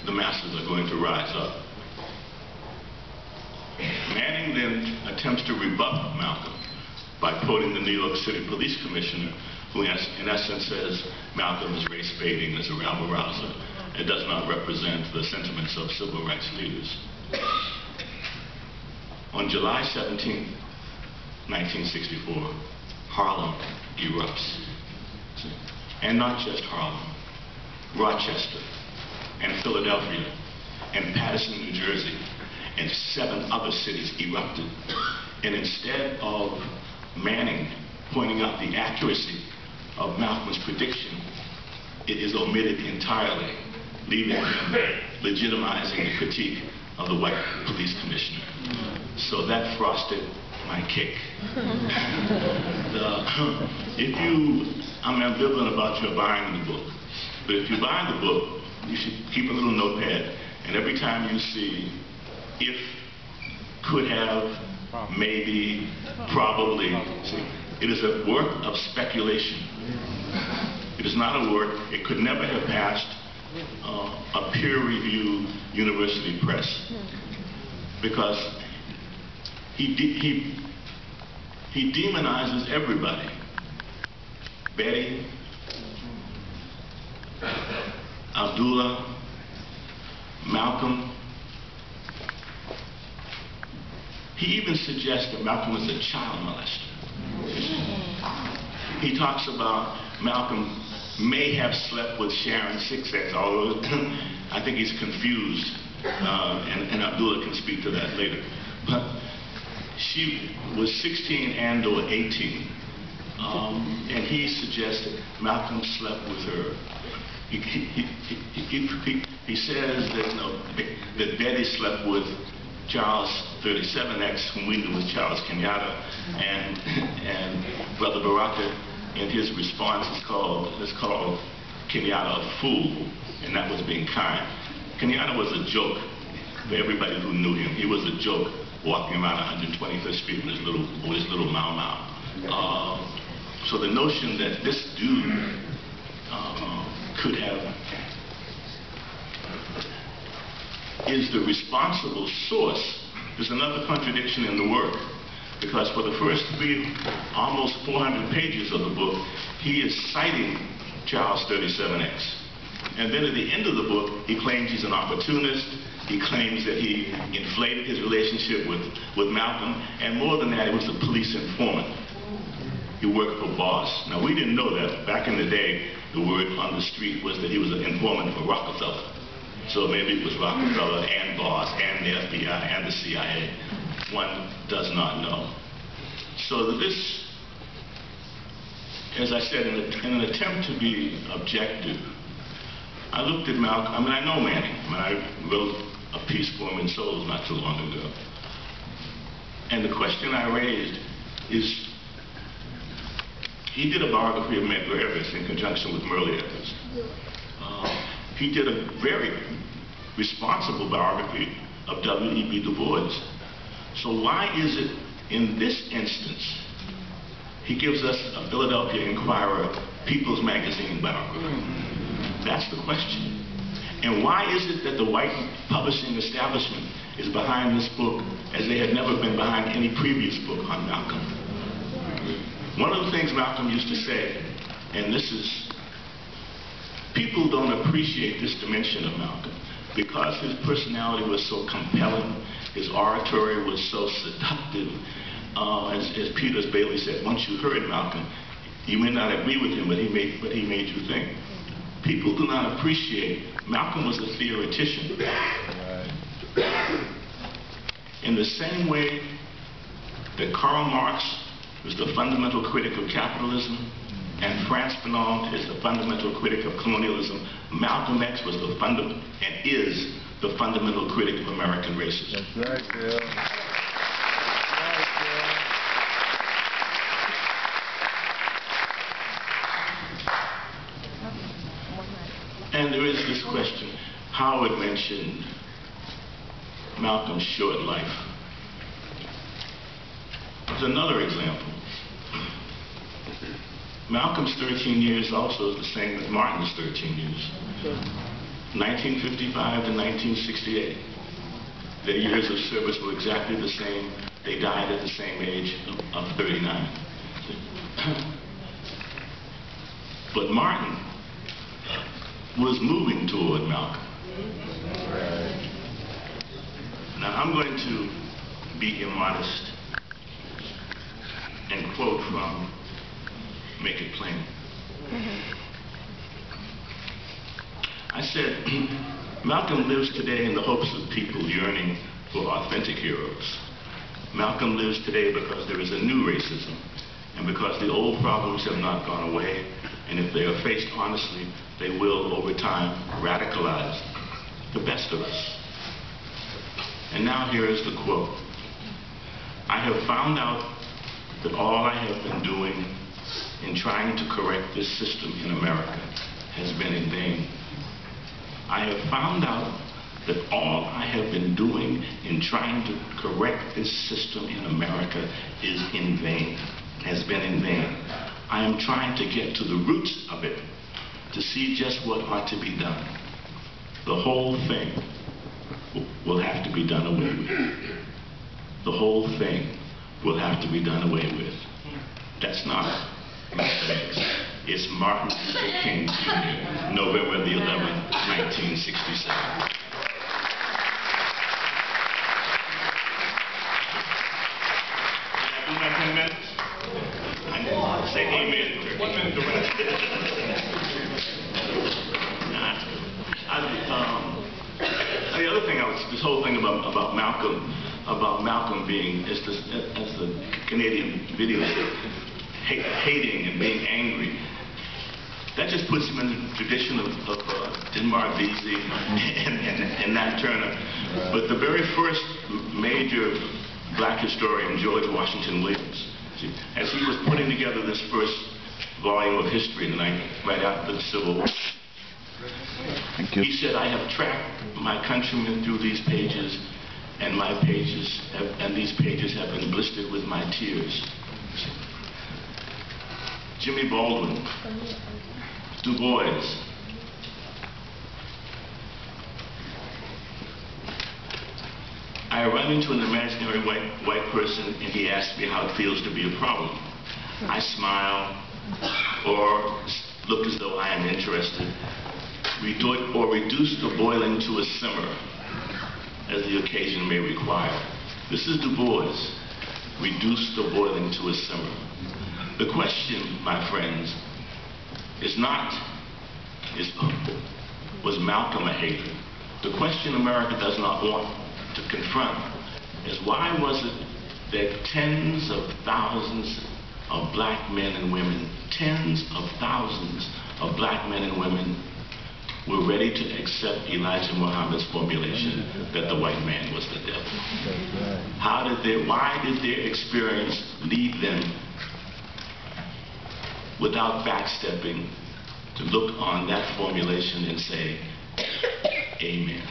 the masses are going to rise up. Manning then attempts to rebut Malcolm by quoting the New York City police commissioner, who in essence says Malcolm is race baiting, is a rabble-rouser. It does not represent the sentiments of civil rights leaders. On July 17, 1964, Harlem erupts. And not just Harlem, Rochester, and Philadelphia, and Paterson, New Jersey, and 7 other cities erupted. And instead of Manning pointing out the accuracy of Malcolm's prediction, it is omitted entirely, leaving him legitimizing the critique of the white police commissioner. So that frosted my cake. I'm ambivalent about your buying the book, but if you buy the book, you should keep a little notepad, and every time you see if, could have, maybe, probably, see, it is a work of speculation. It is not a work, it could never have passed a peer-reviewed university press, because he demonizes everybody. Betty, Abdullah, Malcolm. He even suggests that Malcolm was a child molester. He talks about Malcolm may have slept with Sharon 6X, although I think he's confused, and Abdullah can speak to that later. But she was 16 and or 18, and he suggested Malcolm slept with her. He says that, that Betty slept with Charles 37X, whom we knew as Charles Kenyatta, and Brother Baraka, in his response, is called Kenyatta a fool, and that was being kind. Kenyatta was a joke for everybody who knew him. He was a joke walking around 125th Street with his little mau. So the notion that this dude could have is the responsible source is another contradiction in the work, because for the first almost 400 pages of the book, he is citing Charles 37X. And then at the end of the book, he claims he's an opportunist. He claims that he inflated his relationship with Malcolm, and more than that, he was a police informant. He worked for Boss. Now, we didn't know that. Back in the day, the word on the street was that he was an informant for Rockefeller. So maybe it was Rockefeller and Boss and the FBI and the CIA. One does not know. So this, as I said, in an attempt to be objective, I looked at Malcolm. I mean, I know Manning. I mean, I wrote a piece for him in Souls not too long ago. And the question I raised is, he did a biography of Medgar Evers in conjunction with Merle Evers. He did a very responsible biography of W.E.B. Du Bois. So why is it in this instance he gives us a Philadelphia Inquirer People's Magazine biography? That's the question. And why is it that the white publishing establishment is behind this book as they had never been behind any previous book on Malcolm? One of the things Malcolm used to say, and this is, people don't appreciate this dimension of Malcolm because his personality was so compelling, his oratory was so seductive. As Peters Bailey said, once you heard Malcolm, you may not agree with him, but he made you think. People do not appreciate Malcolm was a theoretician. In the same way that Karl Marx was the fundamental critic of capitalism, and Frantz Fanon is the fundamental critic of colonialism, Malcolm X was the is the fundamental critic of American racism. That's right, Bill. And there is this question. Howard mentioned Malcolm's short life. There's another example. Malcolm's 13 years also is the same as Martin's 13 years. 1955 to 1968. Their years of service were exactly the same. They died at the same age of 39. But Martin was moving toward Malcolm. Now I'm going to be immodest and quote from Make It Plain. I said, Malcolm lives today in the hopes of people yearning for authentic heroes. Malcolm lives today because there is a new racism, and because the old problems have not gone away, and if they are faced honestly, they will, over time, radicalize the best of us. And now here is the quote. I have found out that all I have been doing in trying to correct this system in America has been in vain. I have found out that all I have been doing in trying to correct this system in America is in vain, has been in vain. I am trying to get to the roots of it, to see just what ought to be done. The whole thing will have to be done away with. The whole thing will have to be done away with. That's not Malcolm X. It's Martin Luther King Jr., November the 11th, 1967. Can I do my 10 minutes? I say amen. 1 minute to rest. The other thing, this whole thing about Malcolm being, as the Canadian video said, hating and being angry. That just puts him in the tradition of Denmark Vesey and Nat Turner. But the very first major black historian, George Washington Williams, as he was putting together this first volume of history in the right after the Civil War, Thank you. He said, I have tracked my countrymen through these pages, and these pages have been blistered with my tears. Jimmy Baldwin, Du Bois, I run into an imaginary white person and he asks me how it feels to be a problem. I smile or look as though I am interested, or reduce the boiling to a simmer as the occasion may require. This is Du Bois, reduce the boiling to a simmer. The question, my friends, is not, was Malcolm a hater? The question America does not want to confront is why was it that tens of thousands of black men and women, tens of thousands of black men and women were ready to accept Elijah Muhammad's formulation that the white man was the devil? Why did their experience lead them without backstepping to look on that formulation and say, amen?